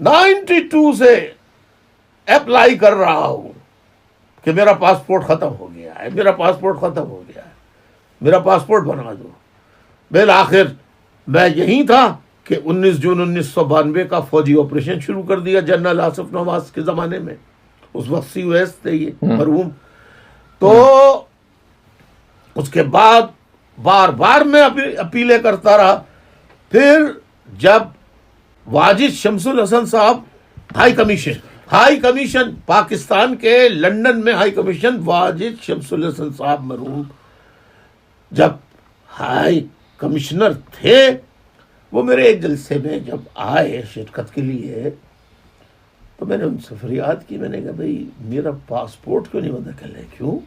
92 سے اپلائی کر رہا ہوں کہ میرا پاسپورٹ ختم ہو گیا ہے، میرا پاسپورٹ ختم ہو گیا ہے، میرا پاسپورٹ بنا دو۔ بالآخر میں یہی تھا کہ 19 جون 1992 کا فوجی آپریشن شروع کر دیا جنرل آصف نواز کے زمانے میں، اس وقت سی او ایس تھے یہ مرحوم۔ تو اس کے بعد بار بار میں اپیلیں کرتا رہا۔ پھر جب واجد شمس الحسن صاحب ہائی کمیشن پاکستان کے لندن میں ہائی کمیشن واجد شمس الحسن صاحب مرحوم جب ہائی کمشنر تھے، وہ میرے ایک جلسے میں جب آئے شرکت کے لیے تو میں نے ان سے فریاد کی، میں نے کہا بھائی میرا پاسپورٹ کیوں نہیں بنا؟ کہنے لگے کیوں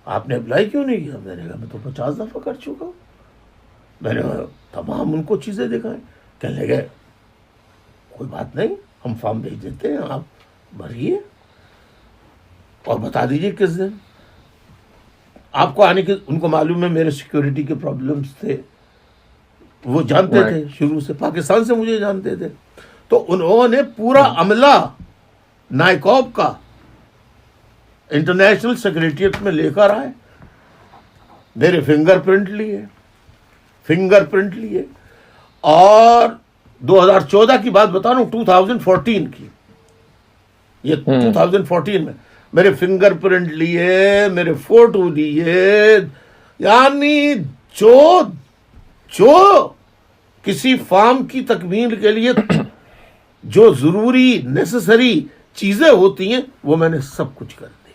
آپ نے اپلائی کیوں نہیں کیا؟ میں نے کہا میں تو 50 دفعہ کر چکا ہوں۔ میں نے تمام ان کو چیزیں دکھائیں، کہنے لگے کوئی بات نہیں، ہم فارم بھیج دیتے ہیں، آپ بھریے اور بتا دیجیے کس دن آپ کو آنے کے۔ ان کو معلوم ہے میرے سیکیورٹی کے پرابلمز تھے، وہ جانتے تھے شروع سے، پاکستان سے مجھے جانتے تھے، تو انہوں نے پورا عملہ نائکوب کا انٹرنیشنل سیکریٹریٹ میں لے کر آئے، میرے فنگر پرنٹ لیے اور 2014 کی بات بتا رہا ہوں، 2014 کی، یہ 2014 میں میرے فنگر پرنٹ لیے، میرے فوٹو لیے، یعنی جو کسی فارم کی تکمیل کے لیے جو ضروری نیسسری چیزیں ہوتی ہیں وہ میں نے سب کچھ کر دی۔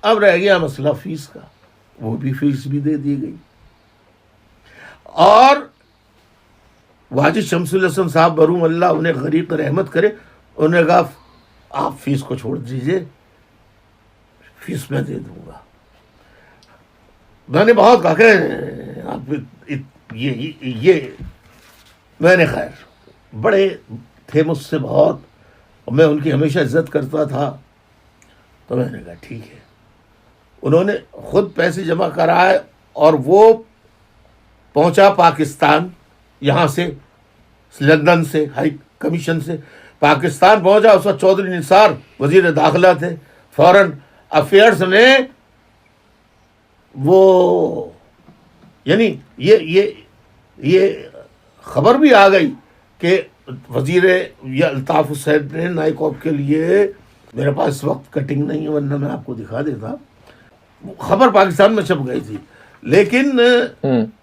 اب رہ گیا مسئلہ فیس کا، وہ بھی فیس بھی دے دی گئی، اور واجد شمس الحسن صاحب مرحوم اللہ انہیں غریق رحمت کرے، انہوں نے کہا آپ فیس کو چھوڑ دیجئے، فیس میں دے دوں گا۔ میں نے بہت کہا کہ آپ یہ میں نے خیر بڑے تھے مجھ سے بہت، اور میں ان کی ہمیشہ عزت کرتا تھا، تو میں نے کہا ٹھیک ہے۔ انہوں نے خود پیسے جمع کرائے اور وہ پہنچا پاکستان، یہاں سے لندن سے ہائی کمیشن سے پاکستان پہنچا، اس وقت چودھری نثار وزیر داخلہ تھے، فورن افیئرس نے وہ یعنی یہ خبر بھی آ گئی کہ وزیر الطاف حسین نے نائکوب کے لیے، میرے پاس اس وقت کٹنگ نہیں ہے ورنہ میں آپ کو دکھا دیتا، خبر پاکستان میں چھپ گئی تھی، لیکن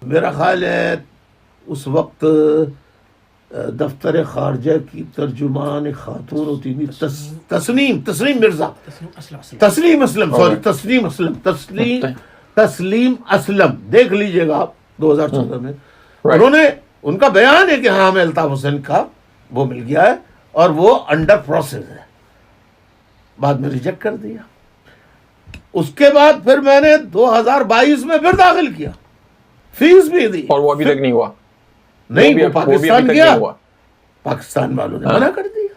میرا خیال ہے اس وقت دفتر خارجہ کی ترجمان خاتون ہوتی تھی تسلیم مرزا، تسلیم اسلم، دیکھ لیجئے گا آپ 2014 میں انہوں نے، ان کا بیان ہے کہ ہاں ہمیں الطاف حسین کا وہ مل گیا ہے اور وہ انڈر پروسیس ہے، بعد میں ریجیکٹ کر دیا۔ اس کے بعد پھر میں نے 2022 میں پھر داخل کیا، فیس بھی دی، اور وہ ابھی تک نہیں ہوا، نہیں وہ پاکستان گیا، پاکستان والوں نے منع کر دیا۔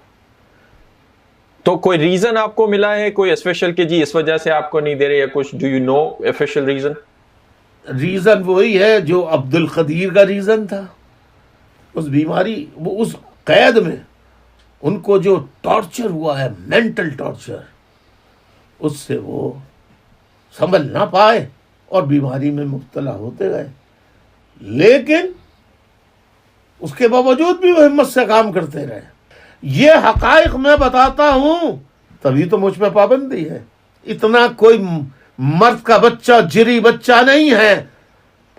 تو کوئی ریزن آپ کو ملا ہے کوئی اسپیشل کہ جی اس وجہ سے آپ کو نہیں دے رہے یا کچھ؟ Do you know official reason? Reason وہی ہے جو عبد القدیر کا ریزن تھا، اس بیماری، وہ اس قید میں ان کو جو ٹارچر ہوا ہے، مینٹل ٹارچر، اس سے وہ سنبھل نہ پائے اور بیماری میں مبتلا ہوتے گئے، لیکن اس کے باوجود بھی وہ ہمت سے کام کرتے رہے۔ یہ حقائق میں بتاتا ہوں، تبھی تو مجھ پہ پابندی ہے۔ اتنا کوئی مرد کا بچہ، جری بچہ نہیں ہے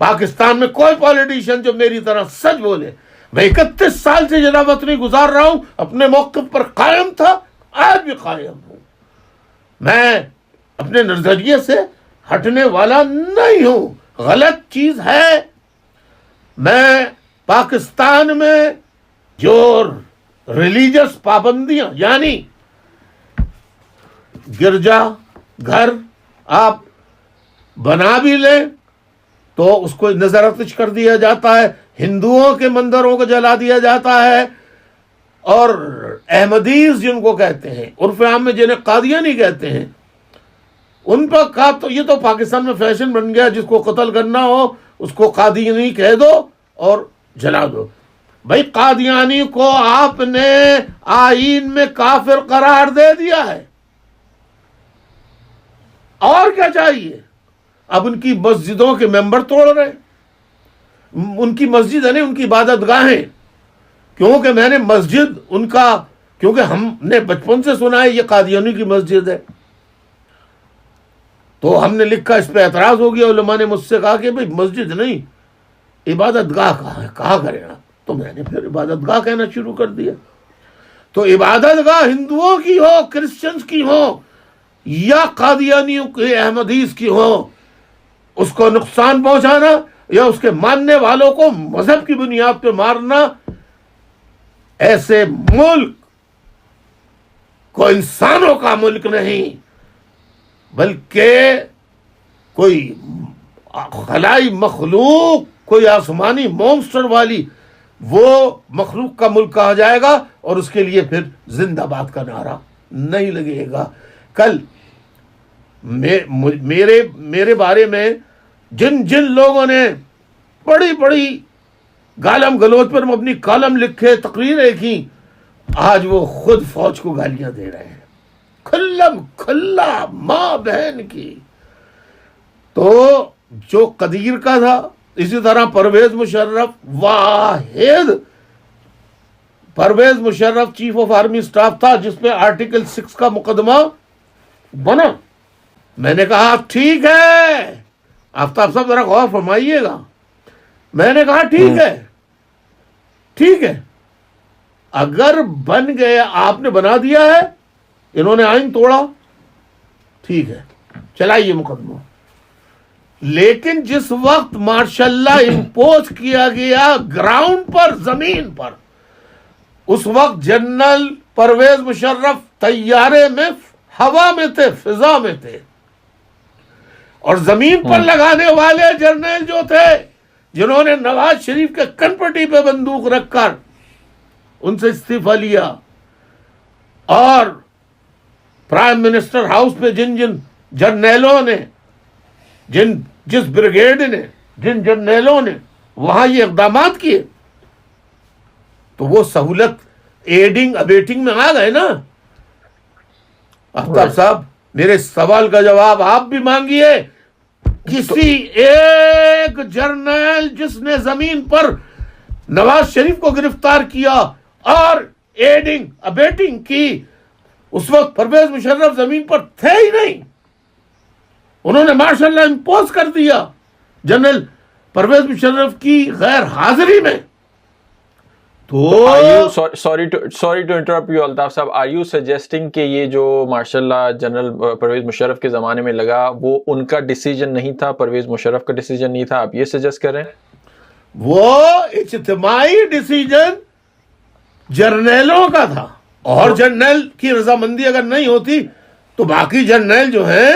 پاکستان میں کوئی پولیٹیشین جو میری طرح سچ بولے۔ میں 31 سال سے جناب وطنی گزار رہا ہوں، اپنے موقف پر قائم تھا، آج بھی قائم ہوں، میں اپنے نظریے سے ہٹنے والا نہیں ہوں۔ غلط چیز ہے، میں پاکستان میں جو ریلیجس پابندیاں، یعنی گرجا گھر آپ بنا بھی لیں تو اس کو نظراتش کر دیا جاتا ہے، ہندوؤں کے مندروں کو جلا دیا جاتا ہے، اور احمدیز جن کو کہتے ہیں، عرف عام میں جنہیں قادیانی کہتے ہیں، ان پر کا تو یہ تو پاکستان میں فیشن بن گیا، جس کو قتل کرنا ہو اس کو قادیانی کہہ دو اور جلا دو۔ بھائی قادیانی کو آپ نے آئین میں کافر قرار دے دیا ہے، اور کیا چاہیے؟ اب ان کی مسجدوں کے ممبر توڑ رہے ہیں، ان کی مسجد ہے نہیں، ان کی عبادت گاہیں، کیونکہ میں نے مسجد ان کا، کیونکہ ہم نے بچپن سے سنا ہے یہ قادیانی کی مسجد ہے، تو ہم نے لکھا، اس پہ اعتراض ہو گیا، علماء نے مجھ سے کہا کہ بھئی مسجد نہیں، عبادت گاہ کہاں ہے، کہا کریں آپ؟ تو میں نے پھر عبادت گاہ کہنا شروع کر دیا۔ تو عبادت گاہ ہندوؤں کی ہو، کرسچنز کی ہو، یا قادیانیوں کے احمدیز کی ہو، اس کو نقصان پہنچانا یا اس کے ماننے والوں کو مذہب کی بنیاد پہ مارنا، ایسے ملک کو انسانوں کا ملک نہیں بلکہ کوئی خلائی مخلوق، کوئی آسمانی مونسٹر والی وہ مخلوق کا ملک کہا جائے گا، اور اس کے لیے پھر زندہ باد کا نعرہ نہیں لگے گا۔ کل میرے بارے میں جن لوگوں نے بڑی بڑی گالم گلوچ پر اپنی کالم لکھے، تقریریں کی، آج وہ خود فوج کو گالیاں دے رہے ہیں، کھلا ماں بہن کی۔ تو جو قدیر کا تھا، اسی طرح Pervez Musharraf chief of army staff تھا، جس پہ آرٹیکل 6 کا مقدمہ بنا۔ میں نے کہا ٹھیک ہے، آفتاب صاحب ذرا غور فرمائیے گا، میں نے کہا ٹھیک ہے، اگر بن گیا، آپ نے بنا دیا ہے، انہوں نے آئین توڑا، ٹھیک ہے، چلائیے مقدمہ۔ لیکن جس وقت ماشاء اللہ امپوز کیا گیا گراؤنڈ پر، زمین پر، اس وقت جنرل پرویز مشرف طیارے میں، ہوا میں تھے، فضا میں تھے، اور زمین پر لگانے والے جرنیل جو تھے، جنہوں نے نواز شریف کے کن پٹی پہ بندوق رکھ کر ان سے استعفیٰ لیا، اور پرائم منسٹر ہاؤس پہ جن جرنیلوں نے، جس بریگیڈ نے، جن جرنیلوں نے وہاں یہ اقدامات کیے، تو وہ سہولت ایڈنگ ابیٹنگ میں آ گئے نا۔ آفتاب صاحب، میرے سوال کا جواب آپ بھی مانگیے، کسی ایک جرنیل جس نے زمین پر نواز شریف کو گرفتار کیا اور ایڈنگ ابیٹنگ کی، اس وقت پرویز مشرف زمین پر تھے ہی نہیں، انہوں نے ماشاء اللہ امپوز کر دیا جنرل پرویز مشرف کی غیر حاضری میں۔ تو sorry to interrupt you Altaf صاحب، آر یو سجیسٹنگ کہ یہ جو ماشاء اللہ جنرل پرویز مشرف کے زمانے میں لگا، وہ ان کا ڈیسیجن نہیں تھا، پرویز مشرف کا ڈیسیجن نہیں تھا، آپ یہ سجیسٹ کر رہے ہیں؟ وہ اجتماعی ڈیسیجن جرنیلوں کا تھا، اور جرنیل کی رضامندی اگر نہیں ہوتی تو باقی جرنیل جو ہیں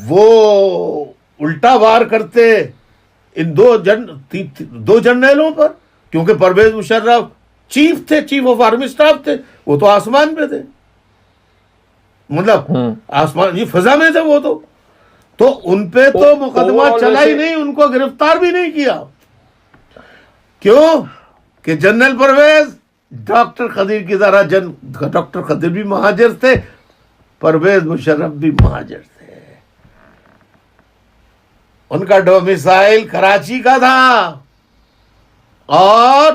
وہ الٹا وار کرتے ان دو جرنیلوں پر، کیونکہ پرویز مشرف چیف تھے، چیف آف آرمی سٹاف تھے، وہ تو آسمان پہ تھے، مطلب آسمان، یہ فضا میں تھے وہ تو ان پہ تو مقدمہ چلا ہی نہیں، ان کو گرفتار بھی نہیں کیا۔ کیوں کہ جنرل پرویز ڈاکٹر خدیر کی طرح، ڈاکٹر خدیر بھی مہاجر تھے، پرویز مشرف بھی مہاجر تھے، ان کا ڈومیسائل کراچی کا تھا، اور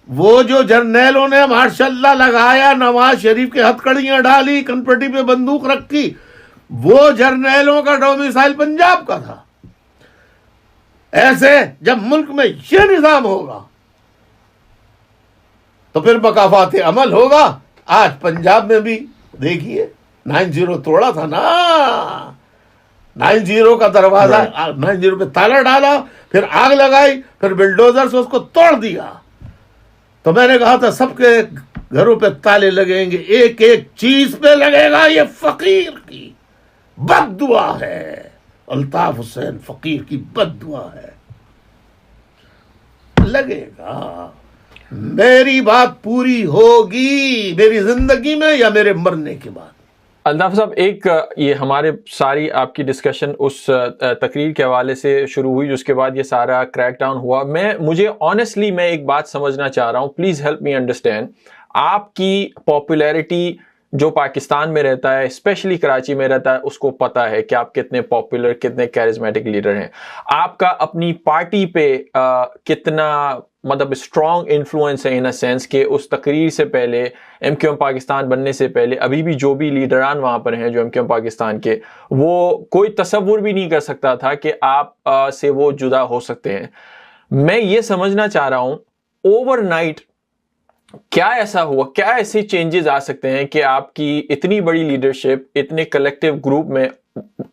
وہ جو جرنیلوں نے ماشاء اللہ لگایا، نواز شریف کے ہتھ کڑیاں ڈالی، کنپٹی پہ بندوق رکھی، وہ جرنیلوں کا ڈومیسائل پنجاب کا تھا۔ ایسے جب ملک میں یہ نظام ہوگا تو پھر مکافات عمل ہوگا۔ آج پنجاب میں بھی دیکھیے 9-0 توڑا تھا نا، 9-0 کا دروازہ، 9-0 پہ تالا ڈالا، پھر آگ لگائی، پھر بلڈوزر سے اس کو توڑ دیا۔ تو میں نے کہا تھا سب کے گھروں پہ تالے لگیں گے، ایک ایک چیز پہ لگے گا، یہ فقیر کی بد دعا ہے، الطاف حسین فقیر کی بد دعا ہے، لگے گا۔ میری بات پوری ہوگی میری زندگی میں یا میرے مرنے کے بعد؟ الطاف صاحب، ایک یہ ہمارے ساری آپ کی ڈسکشن اس تقریر کے حوالے سے شروع ہوئی جس کے بعد یہ سارا کریک ڈاؤن ہوا. مجھے آنیسٹلی میں ایک بات سمجھنا چاہ رہا ہوں, پلیز ہیلپ می انڈرسٹینڈ. آپ کی پاپولیرٹی جو پاکستان میں رہتا ہے, اسپیشلی کراچی میں رہتا ہے, اس کو پتا ہے کہ آپ کتنے پاپولر, کتنے کیرزمیٹک لیڈر ہیں. آپ کا اپنی پارٹی پہ کتنا مطلب اسٹرانگ انفلوئنس ہے ان اے سینس کہ اس تقریر سے پہلے, ایم کیو ایم پاکستان بننے سے پہلے, ابھی بھی جو بھی لیڈران وہاں پر ہیں جو ایم کیو ایم پاکستان کے, وہ کوئی تصور بھی نہیں کر سکتا تھا کہ آپ سے وہ جدا ہو سکتے ہیں. میں یہ سمجھنا چاہ رہا ہوں اوور نائٹ کیا ایسا ہوا, کیا ایسے چینجز آ سکتے ہیں کہ آپ کی اتنی بڑی لیڈرشپ اتنے کلیکٹیو گروپ میں,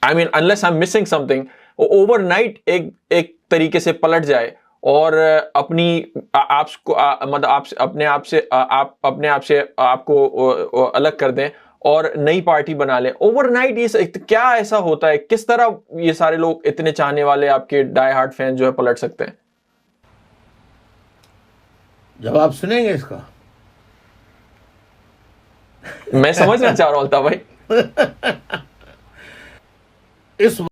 I mean unless I am missing something, overnight ایک طریقے سے پلٹ جائے اور اپنی آپ کو مطلب اپنے آپ سے آپ کو الگ کر دیں اور نئی پارٹی بنا لیں اوور نائٹ. یہ کیا ایسا ہوتا ہے, کس طرح یہ سارے لوگ اتنے چاہنے والے آپ کے ڈائی ہارڈ فین جو ہے پلٹ سکتے ہیں؟ جواب سنیں گے اس کا؟ میں سمجھنا چاہ رہا ہوں الطاف بھائی. اس